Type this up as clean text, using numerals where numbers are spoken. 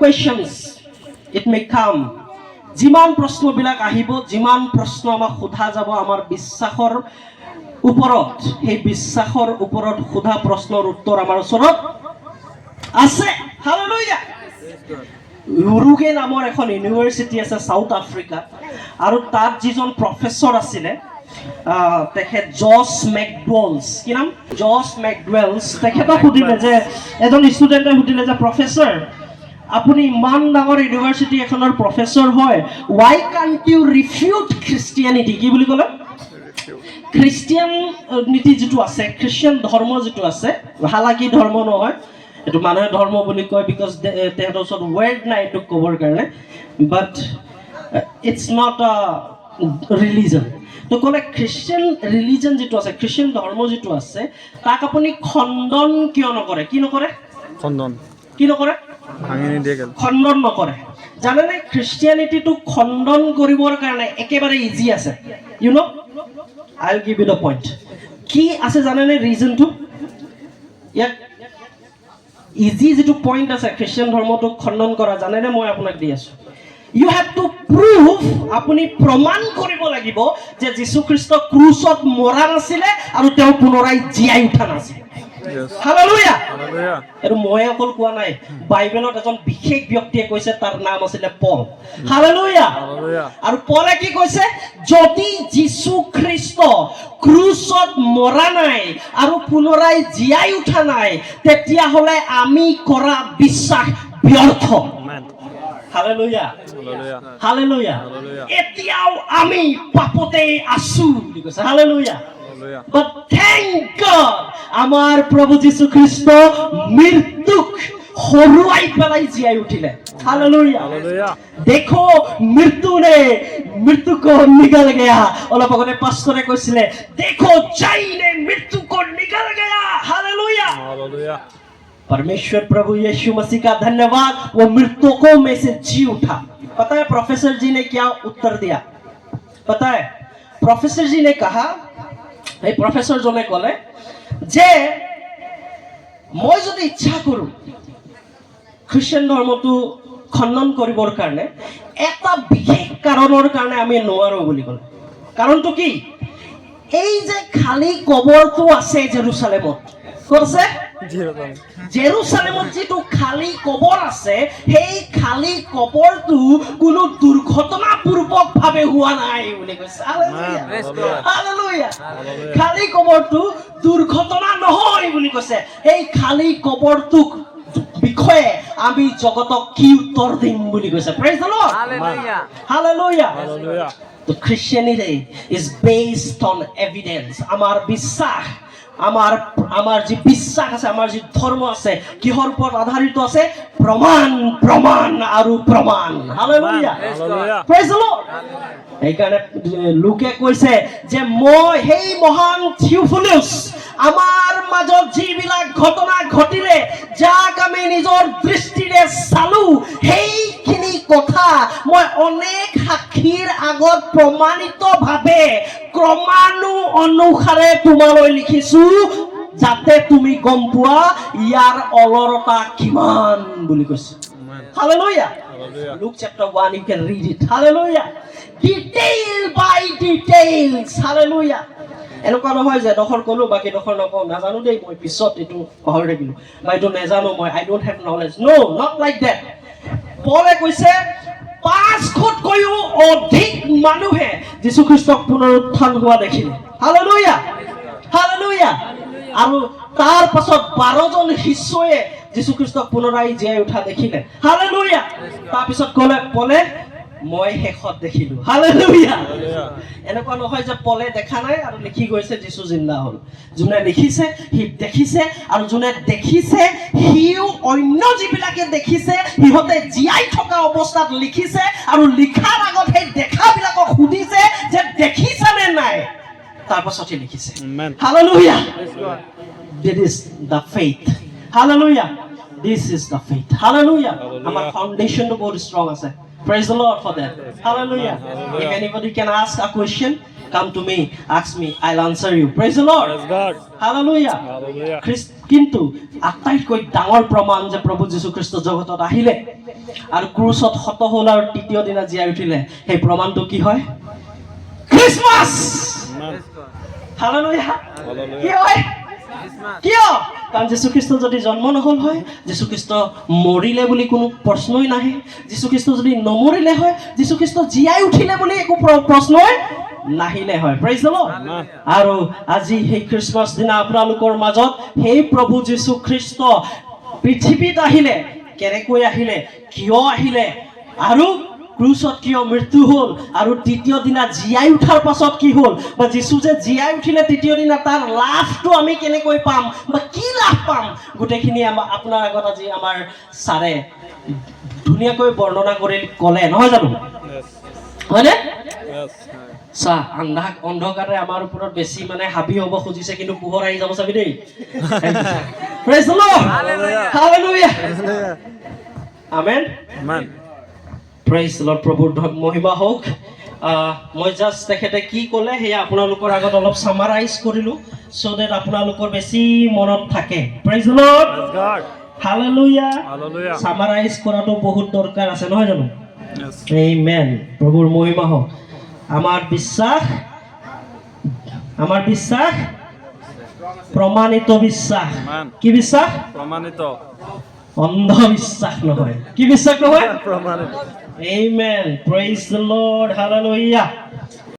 questions it may come, যিমান প্ৰশ্নবিলাক আহিব, যিমান প্ৰশ্ন আমাক সোধা যাব আমাৰ বিশ্বাসৰ ওপৰত, সেই বিশ্বাসৰ ওপৰত সোধা প্ৰশ্নৰ উত্তৰ আমাৰ ওচৰত আছে। হালেলুয়া। উৰুগে নামৰ এখন ইউনিভাৰ্চিটি আছে সাউথ আফ্ৰিকাত, আৰু তাত যিজন প্ৰফেচৰ আছিলে তেখেত জছ মেকডৱেলছ, কি নাম, জছ মেকডৱেলছ, তেখেতক সুধিলে যে, এজন ষ্টুডেণ্টে সুধিলে যে, প্ৰফেচৰ আপুনি ইমান ডাঙৰ ইউনিভাৰ্চিটি এখনৰ প্ৰফেচৰ হয়, why can't you refute Christianity? কি বুলি ক'লে? খ্ৰীষ্টিয়ানিটি যিটো আছে, খ্ৰীষ্টিয়ান ধৰ্ম যিটো আছে, হালাকি ধৰ্ম নহয়, এইটো মানুহে ধৰ্ম বুলি কয় বিকজ তেহেঁতৰ ওচৰত ৱৰ্ড নাই এইটো ক'বৰ কাৰণে, but it's not a religion. তো ক'লে খ্ৰীষ্টিয়ান ৰিলিজন যিটো আছে, খ্ৰীষ্টিয়ান ধৰ্ম যিটো আছে, তাক আপুনি খণ্ডন কিয় নকৰে? কি নকৰে? খণ্ডন কি নকৰে? খণ্ডন নকৰে। জানেনে খ্ৰীষ্টিয়ানিটিটো খণ্ডন কৰিবৰ কাৰণে একেবাৰে ইজি আছে। You know' I will give you the point. কি আছে জানেনে ৰিজনটো? ইয়াত ইজি যিটো পইণ্ট আছে খ্ৰীষ্টিয়ান ধৰ্মটোক খণ্ডন কৰা, জানেনে? মই আপোনাক দি আছোঁ। ইউ হেভ টু প্ৰুভ, আপুনি প্ৰমাণ কৰিব লাগিব যে যীশুখ্ৰীষ্ট ক্ৰুচত মৰা নাছিলে আৰু তেওঁ পুনৰাই জীয়াই উঠা নাছিলে। হালেলুয়া। এইটো মই অকল কোৱা নাই, বাইবেলত এজন বিশেষ ব্যক্তিয়ে কৈছে, তাৰ নাম আছিলে পল। হালেলুয়া। আৰু পলে কি কৈছে? যদি যীশুখ্ৰীষ্ট ক্ৰুচত মৰা নাই আৰু পুনৰাই জীয়াই উঠা নাই, তেতিয়াহ'লে আমি কৰা বিশ্বাস ব্যৰ্থ। Hallelujah, hallelujah. এতিয়াও আমি পাপতে আছো বুলি কৈছে। হালেলুয়া। But thank God, আমাৰ প্ৰভু যীশু খ্ৰীষ্ট মৃত্যুক হৰুৱাই পেলাই জীয়াই উঠিলে। হালেলুয়া। দেখো মৃত্যু को निकल गया। অলপ আগতে পাষ্টৰে কৈছিলে, দেখো जाइने मृत्यु को निकल गया। हालेलुया। परमेश्वर प्रभु यीशु मसीह का धन्यवाद, वो मृतकों में से जी उठा। पता है प्रोफेसर जी ने क्या उत्तर दिया? पता है प्रोफेसर जी ने कहा, এই প্ৰফেচৰ জনে ক'লে যে মই যদি ইচ্ছা কৰোঁ খ্ৰীষ্টিয়ান ধৰ্মটো খণ্ডন কৰিবৰ কাৰণে, এটা বিশেষ কাৰণৰ কাৰণে আমি নোৱাৰো বুলি ক'লে। কাৰণটো কি? এই যে খালী কবৰটো আছে জেৰুচালেমত, ক'ত আছে? জেৰুচালেমত যিটো খালী কবৰ আছে, সেই খালী কবৰটো কোনো দুৰ্ঘটনাপূৰ্বক ভাৱে হোৱা নাই বুলি কৈছে। হালেলুয়া। খালী কবৰটো দুৰ্ঘটনা নহয় বুলি কৈছে। এই খালী কবৰটোক বিষয়ে আমি জগতক কি উত্তৰ দিম বুলি কৈছে। Praise the lord. Hallelujah. The Christianity is based on evidence. আমাৰ বিশ্বাস, আমাৰ যি বিশ্বাস আছে, আমাৰ যি ধৰ্ম আছে, কিহৰ ওপৰত আধাৰিত আছে? প্ৰমাণ, প্ৰমাণ আৰু প্ৰমাণ। হালেলুয়া। Praise the lord. সেইকাৰণে লোকে কৈছে যে মই সেই মহান থিওফিলুছ, আমাৰ মাজত যিবিলাক ঘটনা ঘটিলে, যাক আমি নিজৰ দৃষ্টিৰে চালো, সেইখিনি কথা মই অনেক সাক্ষীৰ আগত প্ৰমাণিতভাৱে ক্ৰমাণু অনুসাৰে তোমালৈ লিখিছো, যাতে তুমি গম পোৱা ইয়াৰ অলৰতা কিমান বুলি কৈছে। Hallelujah. Luke chapter 1, you can read it. Hallelujah. Detail by details. Hallelujah. এনেকুৱা নহয় যে ডখৰ ক'লো বাকী ডখৰ নকওঁ, নাজানো দেই মই, পিছত এইটো পাহৰি থাকিলো, বা এইটো নাজানো মই, I don't have knowledge. No, not like that. পলে কৈছে 500তকৈও অধিক মানুহে যীশুখ্ৰীষ্টক পুনৰুত্থান হোৱা দেখিলে। Hallelujah, hallelujah. আৰু তাৰ পাছত 12জন শিষ্যয়ে যীশুখ্ৰীষ্টক পুনৰাই জীয়াই উঠা দেখিলে। হালেলুয়া। তাৰপিছত পলে মই শেষত দেখিলো। হালেলুয়া। এনেকুৱা নহয় যে পলে দেখা নাই আৰু লিখি গৈছে যীশু জিন্দা হ'ল। যোনে লিখিছে সি দেখিছে, আৰু যোনে দেখিছে সিও অন্য যিবিলাকে দেখিছে সিহঁতে জীয়াই থকা অৱস্থাত লিখিছে, আৰু লিখাৰ আগত সেই দেখাবিলাকক সুধিছে যে দেখিছে নে নাই, তাৰ পাছতহে লিখিছে। Hallelujah. This is the faith. Hallelujah. This is the faith. Hallelujah. Our foundation to go strong. Praise the Lord for that. Hallelujah. If anybody can ask a question, come to me, ask me, I'll answer you. Praise the Lord. Praise God. Hallelujah. Hallelujah. কিন্তু আটাইতকৈ ডাঙৰ প্ৰমাণ যে প্ৰভু যীশু খ্ৰীষ্ট জগতত আহিলে আৰু ক্ৰুচত হত হ'ল আৰু তৃতীয় দিনা জীয়াই উঠিলে, সেই প্ৰমাণটো কি হয়? খ্ৰীষ্টমাছ। Amen. হালেলুয়া। Hallelujah. কি হয়? কিয়? কাৰণ যীশুখ্ৰীষ্ট যদি জন্ম নহল হয়, যীশুখ্ৰীষ্ট মৰিলে বুলি কোনো প্ৰশ্নই নাহে। যীশুখ্ৰীষ্ট যদি নমৰিলে হয়, যীশুখ্ৰীষ্ট জীয়াই উঠিলে বুলি একো প্ৰশ্নই নাহিলে হয়। Praise the lord. Amen. আৰু আজি সেই খ্ৰীষ্টমাছ দিনা আপোনালোকৰ মাজত সেই প্ৰভু যীশুখ্ৰীষ্ট পৃথিৱীত আহিলে, কেনেকৈ আহিলে, কিয় আহিলে, আৰু ক্ৰুচত কিয় মৃত্যু হ'ল, আৰু তৃতীয় দিনা জীয়াই উঠাৰ পাছত কি হ'ল, বা যীশু যে জীয়াই উঠিলে তৃতীয় দিনা, তাৰ লাভটো আমি কেনেকৈ পাম বা কি লাভ পাম, গোটেইখিনি আপোনাৰ আগত আজি আমাৰ ছাৰে ধুনীয়াকৈ বৰ্ণনা কৰি ক'লে, নহয় জানো? Yes. হয়নে? Yes. চা, অন্ধকাৰে আমাৰ ওপৰত বেছি মানে হাবি হ'ব খুজিছে, কিন্তু পোহৰ আহি যাব চাবি দেই। Praise the Lord. Hallelujah. Amen. Amen. Praise the Lord. প্ৰভুৰ মহিমা হওক। মই জাষ্ট তেখেতে কি ক'লে সেয়া আপোনালোকৰ আগত অলপ চামাৰাইজ কৰিলোঁ, so that আপোনালোকৰ বেছি মনত থাকে। Praise the Lord. Praise God. Hallelujah. Hallelujah. চামাৰাইজ কৰাটো বহুত দৰকাৰ আছে, নহয় জানো? Yes. Amen. প্ৰভুৰ মহিমা হওক। আমাৰ বিশ্বাস প্ৰমাণিত বিশ্বাস। Amen. কি বিশ্বাস? Pramanito. অন্ধবিশ্বাস নহয়। কি বিশ্বাস নহয়? Pramanito. Amen. Praise the Lord. Hallelujah.